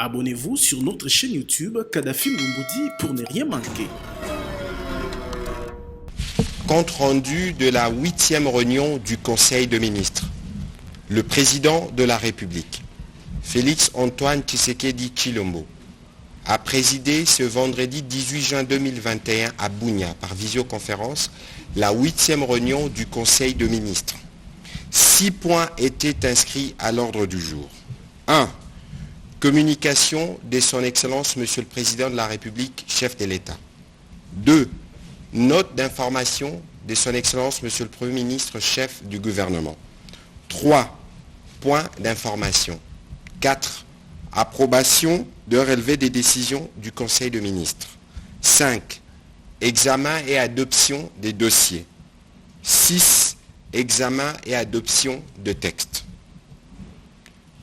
Abonnez-vous sur notre chaîne YouTube Kadhafi Moumoudi pour ne rien manquer. Compte rendu de la 8e réunion du Conseil de ministres. Le président de la République, Félix Antoine Tshisekedi Tshilombo, a présidé ce vendredi 18 juin 2021 à Bunia par visioconférence la 8e réunion du Conseil de ministres. 6 points étaient inscrits à l'ordre du jour. 1. Communication de son Excellence Monsieur le Président de la République, chef de l'État. 2. Note d'information de son Excellence Monsieur le Premier ministre, chef du gouvernement. 3. Points d'information. 4. Approbation de relevé des décisions du Conseil de ministres. 5. Examen et adoption des dossiers. 6. Examen et adoption de textes.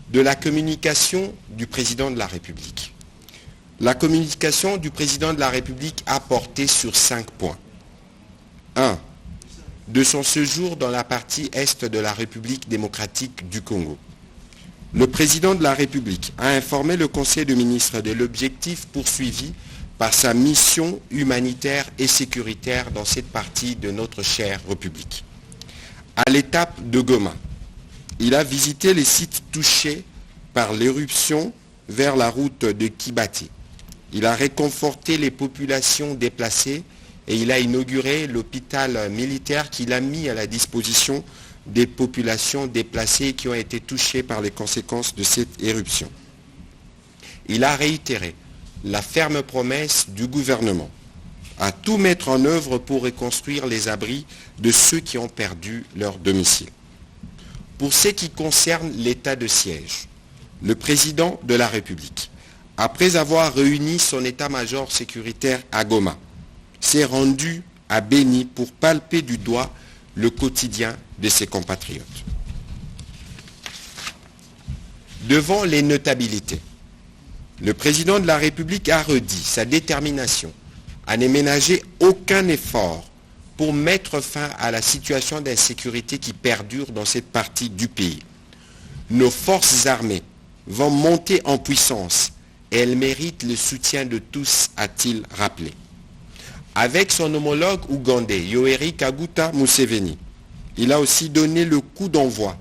De la communication du Président de la République. La communication du Président de la République a porté sur 5 points. 1. De son séjour dans la partie est de la République démocratique du Congo. Le Président de la République a informé le Conseil de ministres de l'objectif poursuivi par sa mission humanitaire et sécuritaire dans cette partie de notre chère République. À l'étape de Goma, il a visité les sites touchés par l'éruption vers la route de Kibati. Il a réconforté les populations déplacées et il a inauguré l'hôpital militaire qu'il a mis à la disposition des populations déplacées qui ont été touchées par les conséquences de cette éruption. Il a réitéré la ferme promesse du gouvernement à tout mettre en œuvre pour reconstruire les abris de ceux qui ont perdu leur domicile. Pour ce qui concerne l'état de siège, le président de la République, après avoir réuni son état-major sécuritaire à Goma, s'est rendu à Béni pour palper du doigt le quotidien de ses compatriotes. Devant les notabilités, le président de la République a redit sa détermination à ne ménager aucun effort pour mettre fin à la situation d'insécurité qui perdure dans cette partie du pays. Nos forces armées vont monter en puissance et elles méritent le soutien de tous, a-t-il rappelé. Avec son homologue ougandais, Yoweri Kaguta Museveni, il a aussi donné le coup d'envoi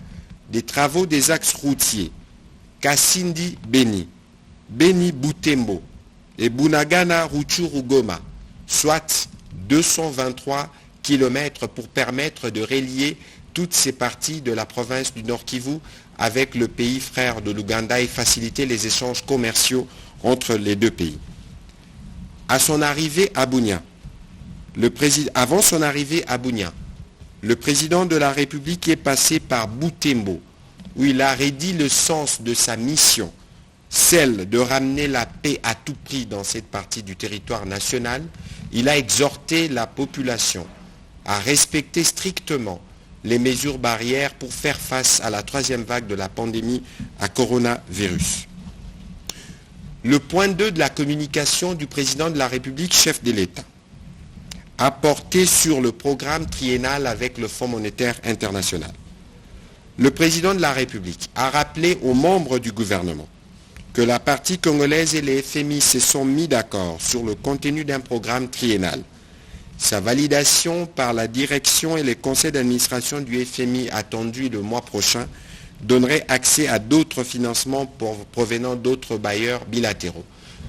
des travaux des axes routiers Kasindi-Beni, Beni-Butembo et Bunagana-Ruchuru-Goma, soit 223 km pour permettre de relier toutes ces parties de la province du Nord Kivu avec le pays frère de l'Ouganda et faciliter les échanges commerciaux entre les deux pays. À son arrivée à Bunia, avant son arrivée à Bunia, le président de la République est passé par Butembo, où il a redit le sens de sa mission, celle de ramener la paix à tout prix dans cette partie du territoire national. Il a exhorté la population à respecter strictement les mesures barrières pour faire face à la 3e vague de la pandémie à coronavirus. Le point 2 de la communication du président de la République, chef de l'État, a porté sur le programme triennal avec le Fonds monétaire international. Le président de la République a rappelé aux membres du gouvernement que la partie congolaise et les FMI se sont mis d'accord sur le contenu d'un programme triennal. Sa validation par la direction et les conseils d'administration du FMI attendu le mois prochain donnerait accès à d'autres financements provenant d'autres bailleurs bilatéraux.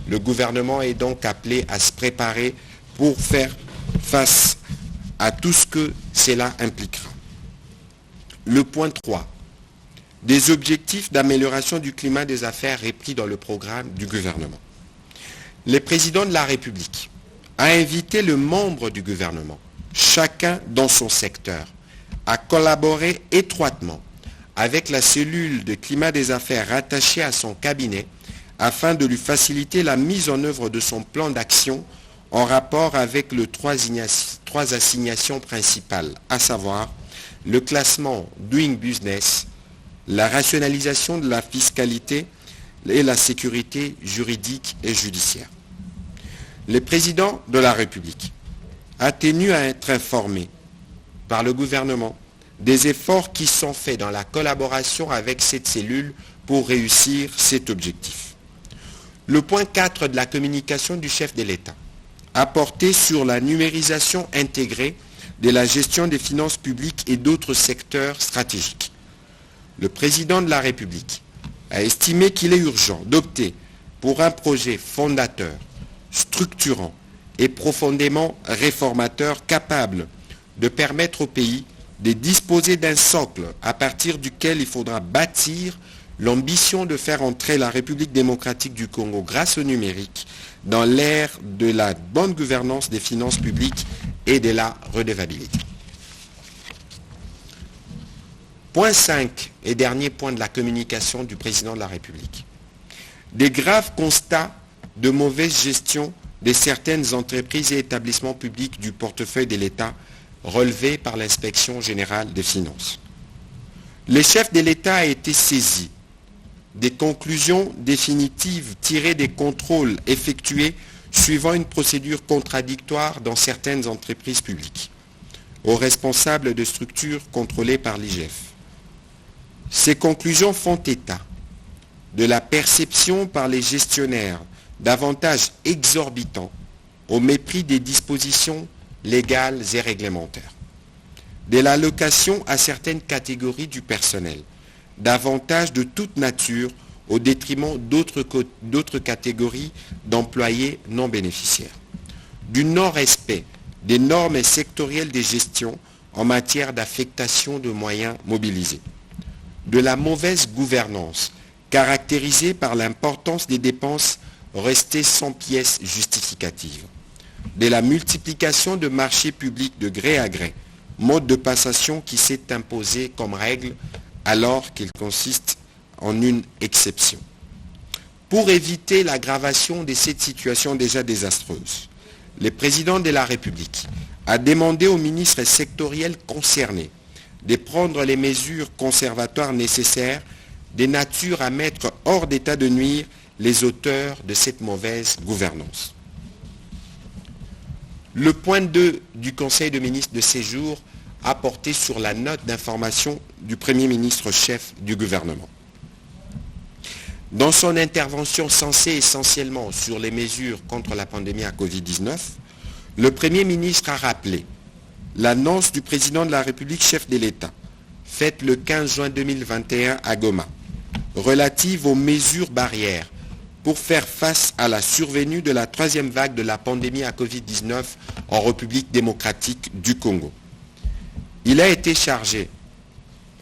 Le gouvernement est donc appelé à se préparer pour faire face à tout ce que cela impliquera. Le point 3. Des objectifs d'amélioration du climat des affaires repris dans le programme du gouvernement. Le président de la République a invité les membres du gouvernement, chacun dans son secteur, à collaborer étroitement avec la cellule de climat des affaires rattachée à son cabinet afin de lui faciliter la mise en œuvre de son plan d'action en rapport avec les 3 assignations principales, à savoir le classement Doing Business, la rationalisation de la fiscalité et la sécurité juridique et judiciaire. Le président de la République a tenu à être informé par le gouvernement des efforts qui sont faits dans la collaboration avec cette cellule pour réussir cet objectif. Le point 4 de la communication du chef de l'État a porté sur la numérisation intégrée de la gestion des finances publiques et d'autres secteurs stratégiques. Le président de la République a estimé qu'il est urgent d'opter pour un projet fondateur, structurant et profondément réformateur capable de permettre au pays de disposer d'un socle à partir duquel il faudra bâtir l'ambition de faire entrer la République démocratique du Congo grâce au numérique dans l'ère de la bonne gouvernance des finances publiques et de la redevabilité. Point 5 et dernier point de la communication du président de la République. Des graves constats de mauvaise gestion de certaines entreprises et établissements publics du portefeuille de l'État relevés par l'inspection générale des finances. Le chef de l'État a été saisi des conclusions définitives tirées des contrôles effectués suivant une procédure contradictoire dans certaines entreprises publiques, aux responsables de structures contrôlées par l'IGF. Ces conclusions font état de la perception par les gestionnaires d'avantages exorbitants au mépris des dispositions légales et réglementaires, de l'allocation à certaines catégories du personnel, d'avantages de toute nature au détriment d'autres catégories d'employés non bénéficiaires, du non-respect des normes sectorielles de gestion en matière d'affectation de moyens mobilisés, de la mauvaise gouvernance caractérisée par l'importance des dépenses restées sans pièces justificatives, de la multiplication de marchés publics de gré à gré, mode de passation qui s'est imposé comme règle alors qu'il consiste en une exception. Pour éviter l'aggravation de cette situation déjà désastreuse, le président de la République a demandé aux ministres sectoriels concernés de prendre les mesures conservatoires nécessaires de nature à mettre hors d'état de nuire les auteurs de cette mauvaise gouvernance. Le point 2 du Conseil de ministres de séjour a porté sur la note d'information du Premier ministre chef du gouvernement. Dans son intervention censée essentiellement sur les mesures contre la pandémie à Covid-19, le Premier ministre a rappelé l'annonce du président de la République chef de l'État, faite le 15 juin 2021 à Goma, relative aux mesures barrières pour faire face à la survenue de la troisième vague de la pandémie à Covid-19 en République démocratique du Congo. Il a été chargé,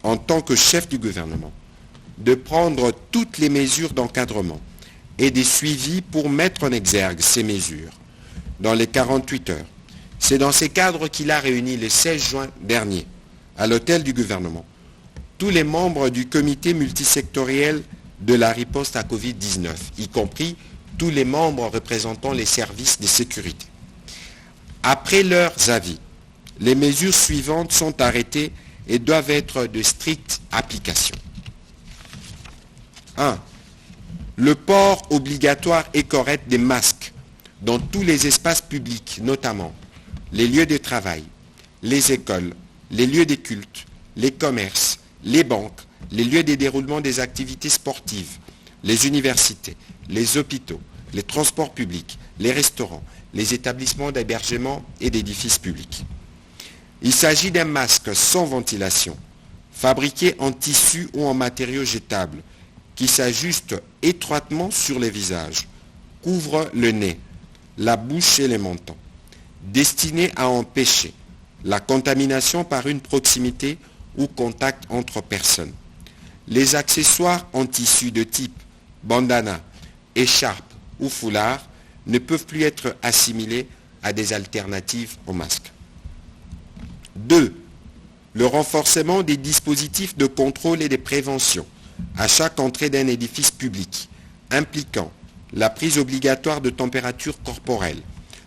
en tant que chef du gouvernement, de prendre toutes les mesures d'encadrement et des suivis pour mettre en exergue ces mesures dans les 48 heures. C'est dans ces cadres qu'il a réuni le 16 juin dernier, à l'hôtel du gouvernement, tous les membres du comité multisectoriel de la riposte à Covid-19, y compris tous les membres représentant les services de sécurité. Après leurs avis, les mesures suivantes sont arrêtées et doivent être de stricte application. 1. Le port obligatoire et correct des masques dans tous les espaces publics, notamment les lieux de travail, les écoles, les lieux de culte, les commerces, les banques, les lieux de déroulement des activités sportives, les universités, les hôpitaux, les transports publics, les restaurants, les établissements d'hébergement et d'édifices publics. Il s'agit d'un masque sans ventilation, fabriqué en tissu ou en matériaux jetables, qui s'ajuste étroitement sur les visages, couvre le nez, la bouche et les mentons, destiné à empêcher la contamination par une proximité ou contact entre personnes. Les accessoires en tissu de type bandana, écharpe ou foulard ne peuvent plus être assimilés à des alternatives au masque. 2. Le renforcement des dispositifs de contrôle et de prévention à chaque entrée d'un édifice public, impliquant la prise obligatoire de température corporelle,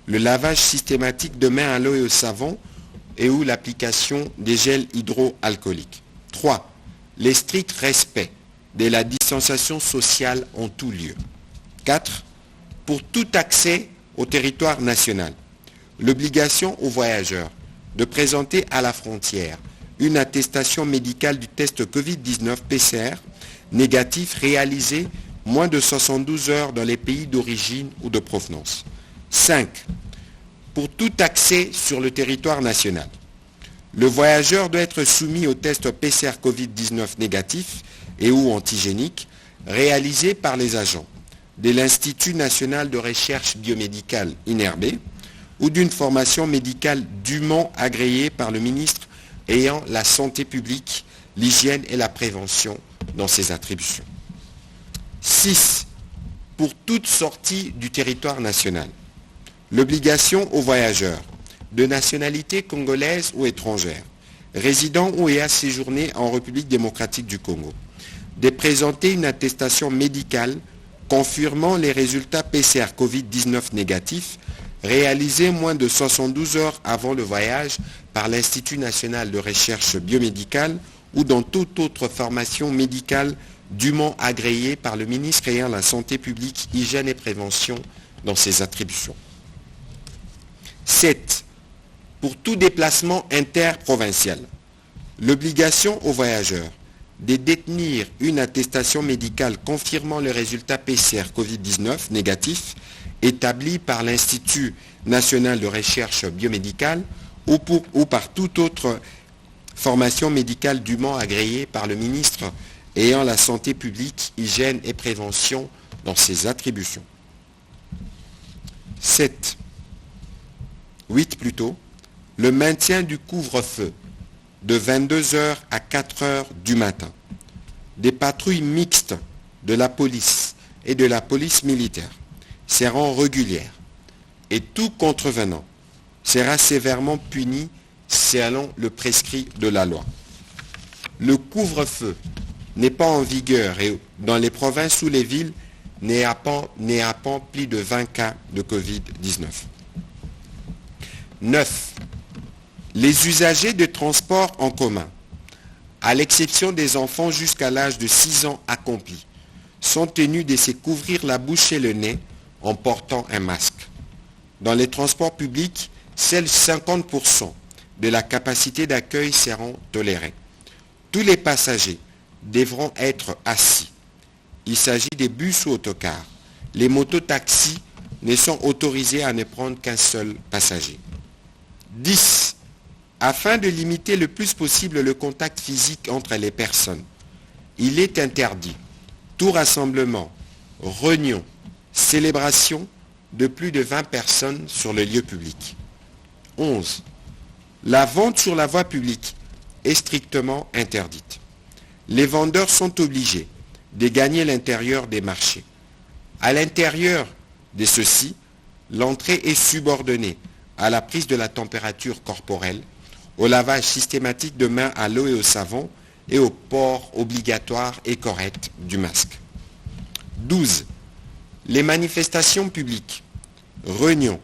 le lavage systématique de mains à l'eau et au savon et ou l'application des gels hydroalcooliques. 3. Les stricts respects de la distanciation sociale en tout lieu. 4. Pour tout accès au territoire national, l'obligation aux voyageurs de présenter à la frontière une attestation médicale du test Covid-19 PCR négatif réalisé moins de 72 heures dans les pays d'origine ou de provenance. 5. Pour tout accès sur le territoire national, le voyageur doit être soumis au test PCR Covid-19 négatif et ou antigénique réalisé par les agents de l'Institut national de recherche biomédicale INRB ou d'une formation médicale dûment agréée par le ministre ayant la santé publique, l'hygiène et la prévention dans ses attributions. 6. Pour toute sortie du territoire national, l'obligation aux voyageurs de nationalité congolaise ou étrangère, résidant ou ayant séjourné en République démocratique du Congo, de présenter une attestation médicale confirmant les résultats PCR Covid-19 négatifs réalisés moins de 72 heures avant le voyage par l'Institut national de recherche biomédicale ou dans toute autre formation médicale dûment agréée par le ministre ayant la santé publique, hygiène et prévention dans ses attributions. 7. Pour tout déplacement interprovincial, l'obligation aux voyageurs de détenir une attestation médicale confirmant le résultat PCR Covid-19 négatif établi par l'Institut national de recherche biomédicale ou par toute autre formation médicale dûment agréée par le ministre ayant la santé publique, hygiène et prévention dans ses attributions. 8 plutôt, le maintien du couvre-feu de 22 heures à 4 heures du matin. Des patrouilles mixtes de la police et de la police militaire seront régulières et tout contrevenant sera sévèrement puni selon le prescrit de la loi. Le couvre-feu n'est pas en vigueur et dans les provinces ou les villes n'ayant pas plus de 20 cas de Covid-19. 9. Les usagers de transport en commun, à l'exception des enfants jusqu'à l'âge de 6 ans accomplis, sont tenus de se couvrir la bouche et le nez en portant un masque. Dans les transports publics, seuls 50% de la capacité d'accueil seront tolérés. Tous les passagers devront être assis. Il s'agit des bus ou autocars. Les mototaxis ne sont autorisés à ne prendre qu'un seul passager. 10. Afin de limiter le plus possible le contact physique entre les personnes, il est interdit tout rassemblement, réunion, célébration de plus de 20 personnes sur le lieu public. 11. La vente sur la voie publique est strictement interdite. Les vendeurs sont obligés de gagner l'intérieur des marchés. À l'intérieur de ceux-ci, l'entrée est subordonnée à la prise de la température corporelle, au lavage systématique de mains à l'eau et au savon et au port obligatoire et correct du masque. 12. Les manifestations publiques, réunions,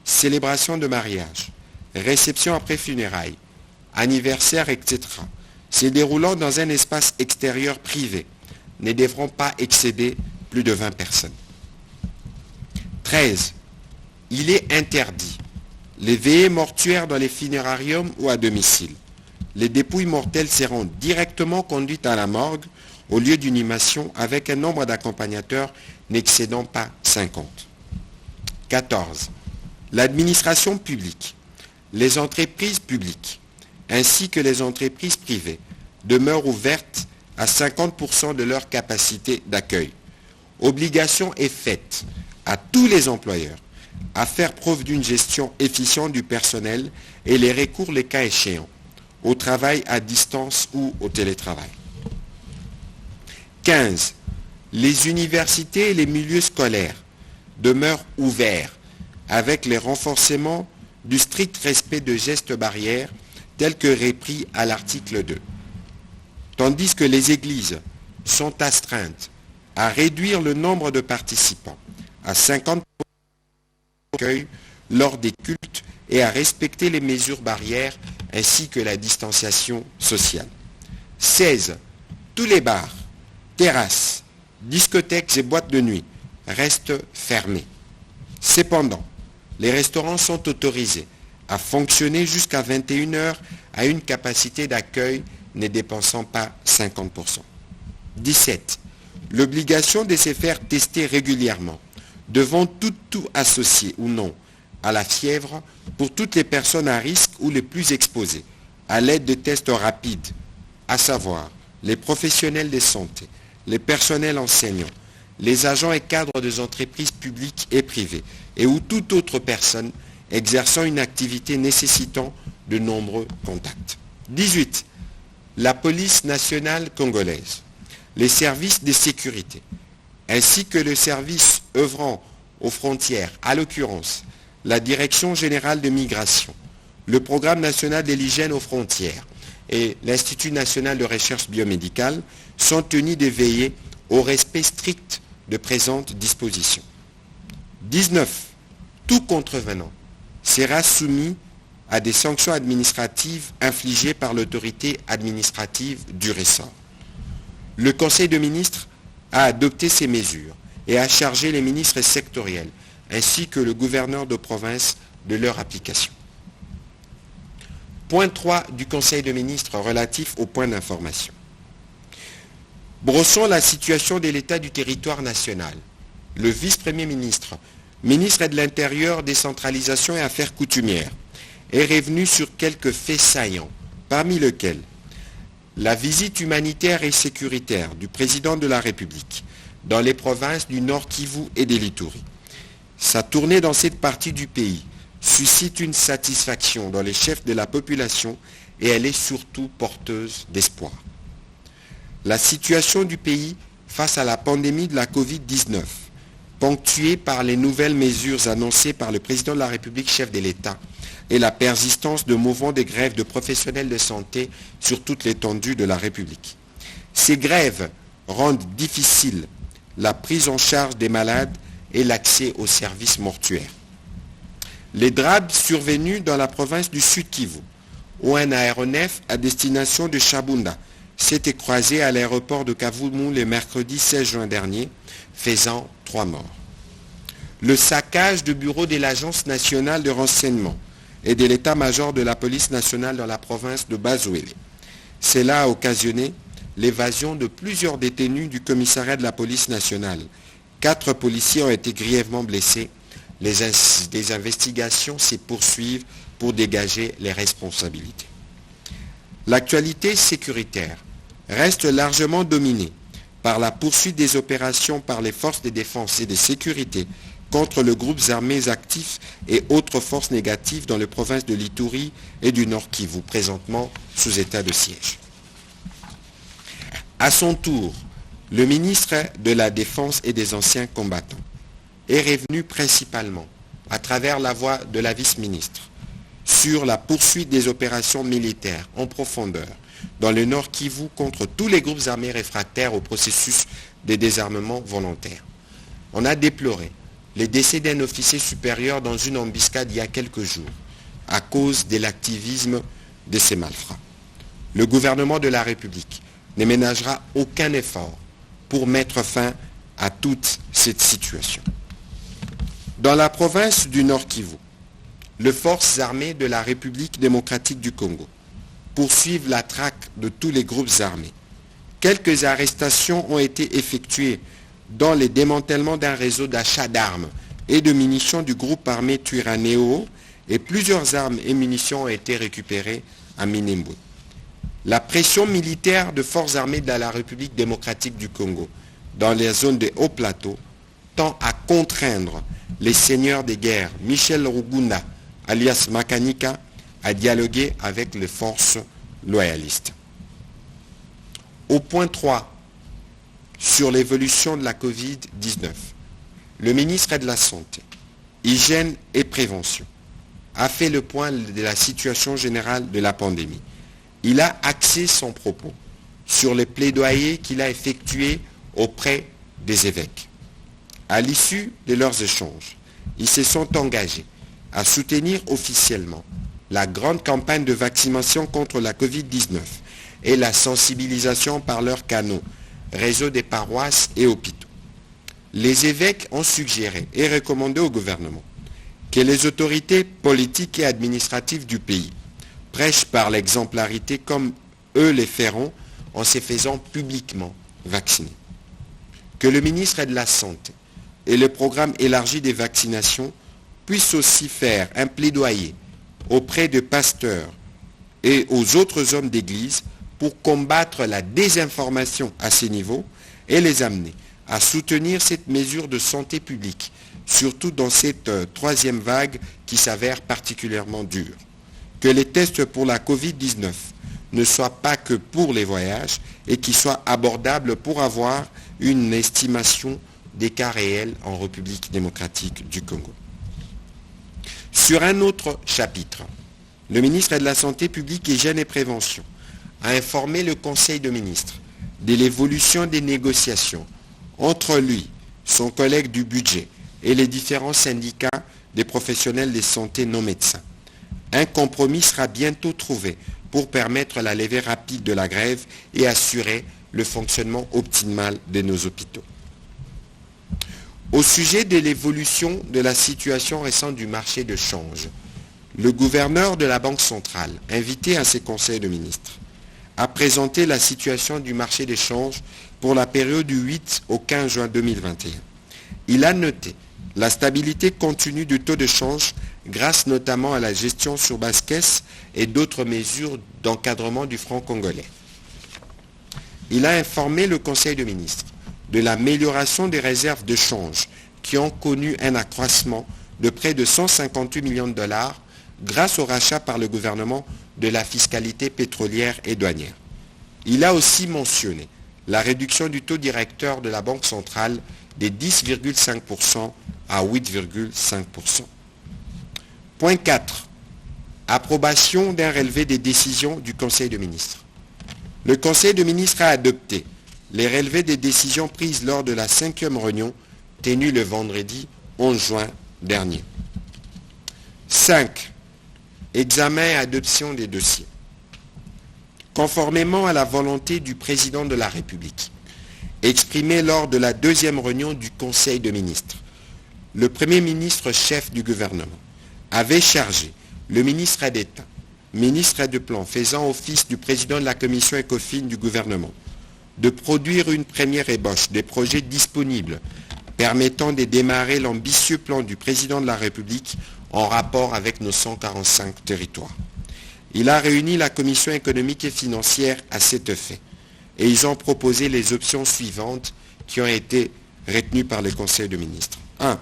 célébrations de mariage, réceptions après funérailles, anniversaires, etc., se déroulant dans un espace extérieur privé, ne devront pas excéder plus de 20 personnes. 13. Il est interdit les veillées mortuaires dans les funérariums ou à domicile. Les dépouilles mortelles seront directement conduites à la morgue au lieu d'inhumation avec un nombre d'accompagnateurs n'excédant pas 50. 14. L'administration publique, les entreprises publiques, ainsi que les entreprises privées, demeurent ouvertes à 50% de leur capacité d'accueil. Obligation est faite à tous les employeurs à faire preuve d'une gestion efficiente du personnel et les recours les cas échéants, au travail à distance ou au télétravail. 15. Les universités et les milieux scolaires demeurent ouverts avec les renforcements du strict respect de gestes barrières tels que repris à l'article 2. Tandis que les églises sont astreintes à réduire le nombre de participants à 50% lors des cultes et à respecter les mesures barrières ainsi que la distanciation sociale. 16. Tous les bars, terrasses, discothèques et boîtes de nuit restent fermés. Cependant, les restaurants sont autorisés à fonctionner jusqu'à 21 heures à une capacité d'accueil ne dépensant pas 50%. 17. l'obligation de se faire tester régulièrement, devant tout associé ou non à la fièvre pour toutes les personnes à risque ou les plus exposées, à l'aide de tests rapides, à savoir les professionnels de santé, les personnels enseignants, les agents et cadres des entreprises publiques et privées, et ou toute autre personne exerçant une activité nécessitant de nombreux contacts. 18. La police nationale congolaise, les services de sécurité, ainsi que le service œuvrant aux frontières, à l'occurrence la Direction générale de migration, le Programme national de l'hygiène aux frontières et l'Institut national de recherche biomédicale sont tenus de veiller au respect strict de présentes dispositions. 19. Tout contrevenant sera soumis à des sanctions administratives infligées par l'autorité administrative du ressort. Le Conseil de ministres a adopté ces mesures et a chargé les ministres sectoriels ainsi que le gouverneur de province de leur application. Point 3 du Conseil de ministres relatif au point d'information. Brossons la situation de l'état du territoire national. Le vice-premier ministre, ministre de l'Intérieur, décentralisation et affaires coutumières, est revenu sur quelques faits saillants, parmi lesquels la visite humanitaire et sécuritaire du président de la République dans les provinces du Nord Kivu et de l'Ituri. Sa tournée dans cette partie du pays suscite une satisfaction dans les chefs de la population et elle est surtout porteuse d'espoir. La situation du pays face à la pandémie de la Covid-19, ponctuée par les nouvelles mesures annoncées par le président de la République, chef de l'État, et la persistance de mouvements de grève de professionnels de santé sur toute l'étendue de la République. Ces grèves rendent difficile la prise en charge des malades et l'accès aux services mortuaires. Les drames survenus dans la province du Sud Kivu, où un aéronef à destination de Chabunda s'est écrasé à l'aéroport de Kavumu le mercredi 16 juin dernier, faisant 3 morts. Le saccage de bureaux de l'Agence nationale de renseignement et de l'état-major de la police nationale dans la province de Bazouélé. Cela a occasionné l'évasion de plusieurs détenus du commissariat de la police nationale. 4 policiers ont été grièvement blessés. Des investigations se poursuivent pour dégager les responsabilités. L'actualité sécuritaire reste largement dominée par la poursuite des opérations par les forces de défense et de sécurité contre les groupes armés actifs et autres forces négatives dans les provinces de l'Ituri et du Nord Kivu, présentement sous état de siège. À son tour, le ministre de la Défense et des anciens combattants est revenu principalement, à travers la voix de la vice-ministre, sur la poursuite des opérations militaires en profondeur dans le Nord Kivu contre tous les groupes armés réfractaires au processus de désarmement volontaire. On a déploré les décès d'un officier supérieur dans une embuscade il y a quelques jours, à cause de l'activisme de ces malfrats. Le gouvernement de la République ne ménagera aucun effort pour mettre fin à toute cette situation. Dans la province du Nord Kivu, les forces armées de la République démocratique du Congo poursuivent la traque de tous les groupes armés. Quelques arrestations ont été effectuées dans le démantèlement d'un réseau d'achat d'armes et de munitions du groupe armé Twirwaneho et plusieurs armes et munitions ont été récupérées à Minembwe. La pression militaire de forces armées de la République démocratique du Congo dans les zones de haut plateau tend à contraindre les seigneurs de guerre Michel Rugunda, alias Makanika, à dialoguer avec les forces loyalistes. Au point 3, sur l'évolution de la Covid-19, le ministre de la Santé, Hygiène et Prévention a fait le point de la situation générale de la pandémie. Il a axé son propos sur les plaidoyers qu'il a effectués auprès des évêques. À l'issue de leurs échanges, ils se sont engagés à soutenir officiellement la grande campagne de vaccination contre la Covid-19 et la sensibilisation par leurs canaux, réseau des paroisses et hôpitaux. Les évêques ont suggéré et recommandé au gouvernement que les autorités politiques et administratives du pays prêchent par l'exemplarité comme eux les feront en se faisant publiquement vacciner. que le ministre de la Santé et le programme élargi des vaccinations puissent aussi faire un plaidoyer auprès de pasteurs et aux autres hommes d'église pour combattre la désinformation à ces niveaux et les amener à soutenir cette mesure de santé publique, surtout dans cette troisième vague qui s'avère particulièrement dure. Que les tests pour la Covid-19 ne soient pas que pour les voyages et qu'ils soient abordables pour avoir une estimation des cas réels en République démocratique du Congo. Sur un autre chapitre, le ministre de la Santé publique, Hygiène et Prévention a informé le Conseil de ministres de l'évolution des négociations entre lui, son collègue du budget et les différents syndicats des professionnels de santé non médecins. Un compromis sera bientôt trouvé pour permettre la levée rapide de la grève et assurer le fonctionnement optimal de nos hôpitaux. Au sujet de l'évolution de la situation récente du marché de change, le gouverneur de la Banque centrale, invité à ses conseils de ministres, a présenté la situation du marché des changes pour la période du 8 au 15 juin 2021. Il a noté la stabilité continue du taux de change grâce notamment à la gestion sur basse caisse et d'autres mesures d'encadrement du franc congolais. Il a informé le Conseil de ministres de l'amélioration des réserves de change qui ont connu un accroissement de près de 158 millions de dollars grâce au rachat par le gouvernement de la fiscalité pétrolière et douanière. Il a aussi mentionné la réduction du taux directeur de la Banque centrale de 10,5% à 8,5%. Point 4. Approbation d'un relevé des décisions du Conseil de ministres. Le Conseil de ministres a adopté les relevés des décisions prises lors de la 5e réunion tenue le vendredi 11 juin dernier. 5. Examen et adoption des dossiers. Conformément à la volonté du président de la République, exprimée lors de la 2e réunion du Conseil de ministres, le Premier ministre chef du gouvernement avait chargé le ministre d'État, ministre de Plan faisant office du président de la commission ECOFIN du gouvernement, de produire une première ébauche des projets disponibles permettant de démarrer l'ambitieux plan du président de la République en rapport avec nos 145 territoires. Il a réuni la commission économique et financière à cet effet et ils ont proposé les options suivantes qui ont été retenues par le Conseil de ministres. 1.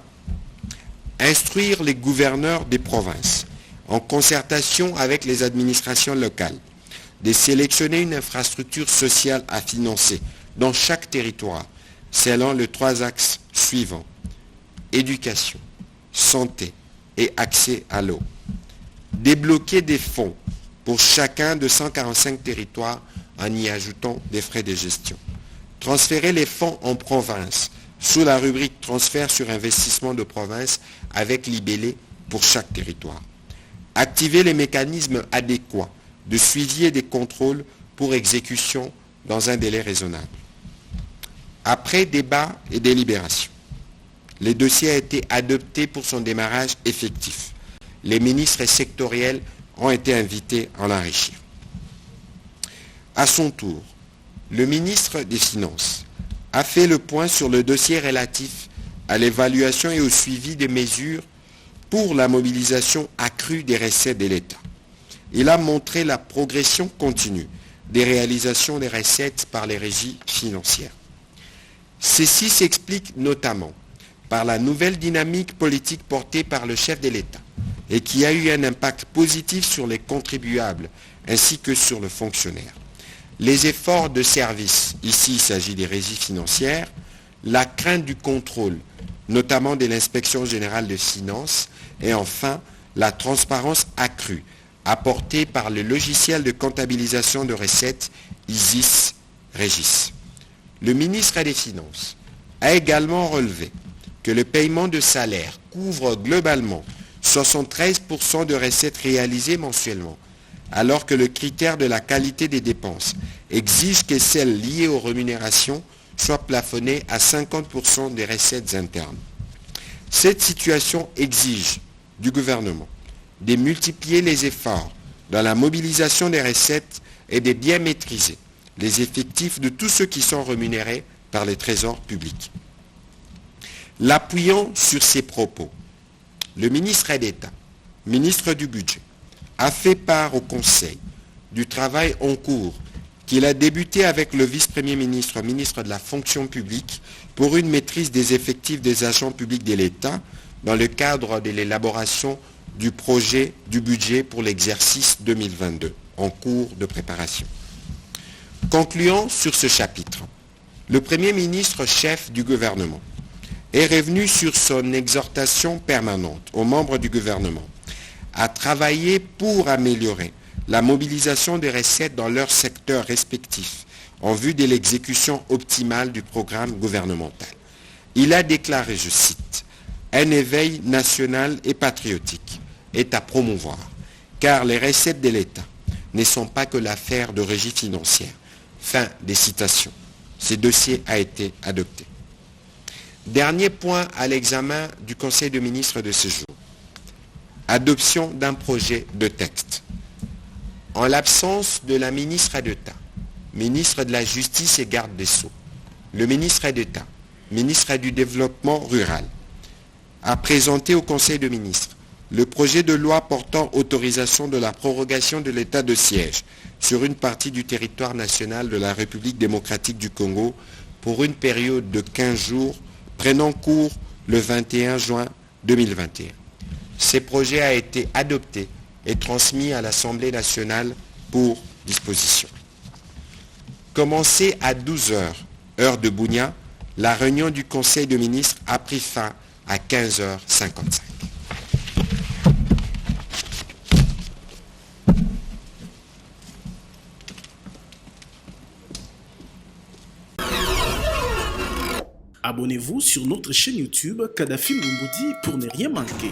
Instruire les gouverneurs des provinces, en concertation avec les administrations locales, de sélectionner une infrastructure sociale à financer dans chaque territoire, selon les 3 axes suivants: éducation, santé et accès à l'eau. Débloquer des fonds pour chacun de 145 territoires en y ajoutant des frais de gestion. Transférer les fonds en province sous la rubrique transfert sur investissement de province avec libellé pour chaque territoire. Activer les mécanismes adéquats de suivi et de contrôle pour exécution dans un délai raisonnable. Après débat et délibération, le dossier a été adopté pour son démarrage effectif. Les ministres sectoriels ont été invités à l'enrichir. À son tour, le ministre des Finances a fait le point sur le dossier relatif à l'évaluation et au suivi des mesures pour la mobilisation accrue des recettes de l'État. Il a montré la progression continue des réalisations des recettes par les régies financières. Ceci s'explique notamment par la nouvelle dynamique politique portée par le chef de l'État et qui a eu un impact positif sur les contribuables ainsi que sur le fonctionnaire. Les efforts de service, ici il s'agit des régies financières, la crainte du contrôle, notamment de l'inspection générale des finances, et enfin la transparence accrue apportée par le logiciel de comptabilisation de recettes ISIS-Régis. Le ministre des Finances a également relevé que le paiement de salaire couvre globalement 73% de recettes réalisées mensuellement, alors que le critère de la qualité des dépenses exige que celles liées aux rémunérations soient plafonnées à 50% des recettes internes. Cette situation exige du gouvernement de multiplier les efforts dans la mobilisation des recettes et de bien maîtriser les effectifs de tous ceux qui sont rémunérés par les trésors publics. L'appuyant sur ces propos, le ministre d'État, ministre du Budget, a fait part au Conseil du travail en cours qu'il a débuté avec le vice-premier ministre, ministre de la fonction publique, pour une maîtrise des effectifs des agents publics de l'État dans le cadre de l'élaboration du projet du budget pour l'exercice 2022, en cours de préparation. Concluant sur ce chapitre, le Premier ministre chef du gouvernement est revenu sur son exhortation permanente aux membres du gouvernement à travailler pour améliorer la mobilisation des recettes dans leurs secteurs respectifs en vue de l'exécution optimale du programme gouvernemental. Il a déclaré, je cite, « Un éveil national et patriotique est à promouvoir, car les recettes de l'État ne sont pas que l'affaire de régie financière. » Fin des citations. Ce dossier a été adopté. Dernier point à l'examen du Conseil des ministres de ce jour. Adoption d'un projet de texte. En l'absence de la ministre d'État, ministre de la Justice et garde des Sceaux, le ministre d'État, ministre du Développement rural, a présenté au Conseil des ministres le projet de loi portant autorisation de la prorogation de l'état de siège sur une partie du territoire national de la République démocratique du Congo pour une période de 15 jours prenant cours le 21 juin 2021. Ce projet a été adopté et transmis à l'Assemblée nationale pour disposition. Commencée à 12 heures, heure de Bunia, la réunion du Conseil des ministres a pris fin à 15h55. Abonnez-vous sur notre chaîne YouTube Kadhafi Moumoudi pour ne rien manquer.